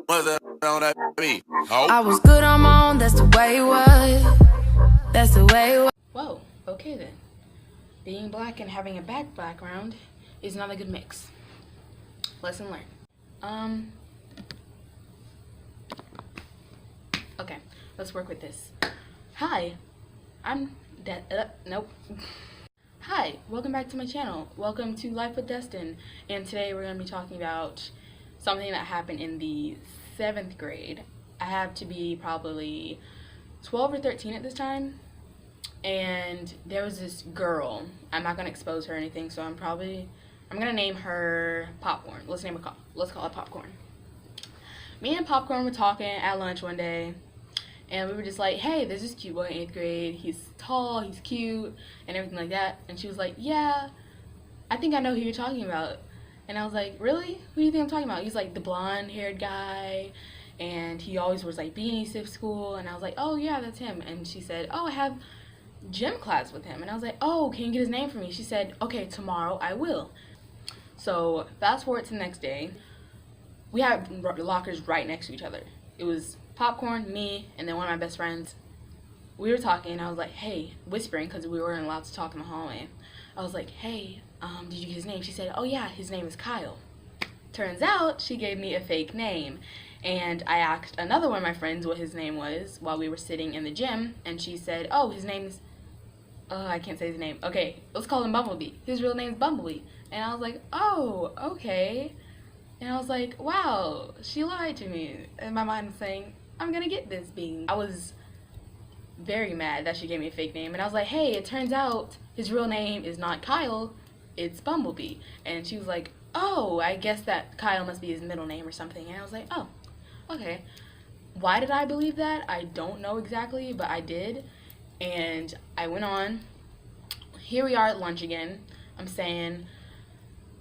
What's that on that beat? I was good on my own, that's the way it was. That's the way it was. Whoa, okay then. Being black and having a background is not a good mix. Lesson learned. Okay, let's work with this. Hi, I'm nope. Hi, welcome back to my channel. Welcome to Life with Destin. And today we're going to be talking about something that happened in the 7th grade. I have to be probably 12 or 13 at this time. And there was this girl. I'm not going to expose her or anything, so I'm going to name her Popcorn. Let's call it Popcorn. Me and Popcorn were talking at lunch one day. And we were just like, hey, there's this cute boy in 8th grade. He's tall, he's cute, and everything like that. And she was like, yeah, I think I know who you're talking about. And I was like, really? Who do you think I'm talking about? He's like the blonde-haired guy, and he always wears like beanies to school. And I was like, oh, yeah, that's him. And she said, oh, I have gym class with him. And I was like, oh, can you get his name for me? She said, okay, tomorrow I will. So fast forward to the next day. We had lockers right next to each other. It was Popcorn, me, and then one of my best friends. We were talking, and I was like, hey, whispering, because we weren't allowed to talk in the hallway. I was like, hey, did you get his name? She said, oh yeah, his name is Kyle. Turns out she gave me a fake name, and I asked another one of my friends what his name was while we were sitting in the gym, and she said, oh, his name's, I can't say his name. Okay, let's call him Bumblebee. His real name's Bumblebee. And I was like, oh, okay. And I was like, wow, she lied to me. And my mind was saying, I'm gonna get this bean. I was very mad that she gave me a fake name. And I was like, hey, it turns out his real name is not Kyle, it's Bumblebee. And she was like, oh, I guess that Kyle must be his middle name or something. And I was like, oh, okay. Why did I believe that? I don't know exactly, but I did. And I went on. Here we are at lunch again. I'm saying,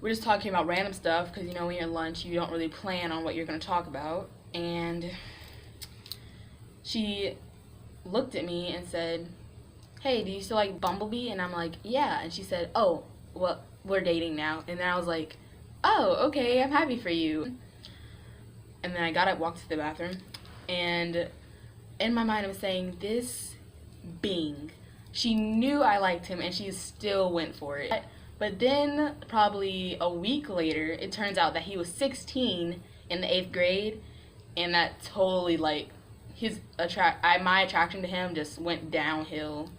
we're just talking about random stuff because, you know, when you're at lunch, you don't really plan on what you're going to talk about. And she looked at me and said, hey, do you still like Bumblebee? And I'm like, yeah. And she said, oh, well, we're dating now. And then I was like, oh, okay, I'm happy for you. And then I got up, walked to the bathroom, and in my mind I was saying, this Bing, she knew I liked him and she still went for it. But then probably a week later, it turns out that he was 16 in the 8th grade, and that totally, like, my attraction to him just went downhill.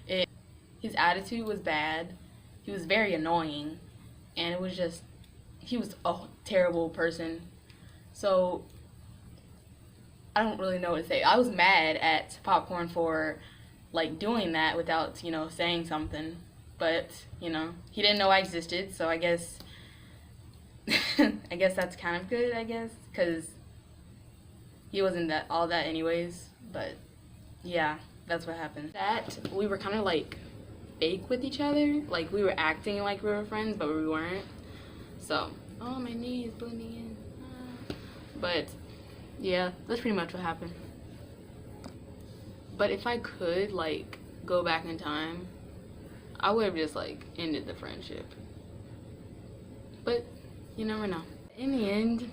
His attitude was bad. He was very annoying, and it was just, he was a terrible person. So I don't really know what to say. I was mad at Popcorn for, like, doing that without, you know, saying something. But, you know, he didn't know I existed, so I guess that's kind of good, I guess, because he wasn't all that anyways. But yeah, that's what happened. That we were kind of like fake with each other, like we were acting like we were friends, but we weren't. So, oh, my knee is blending in. But yeah, that's pretty much what happened. But if I could, like, go back in time, I would have just, like, ended the friendship. But you never know. In the end,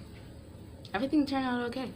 everything turned out okay.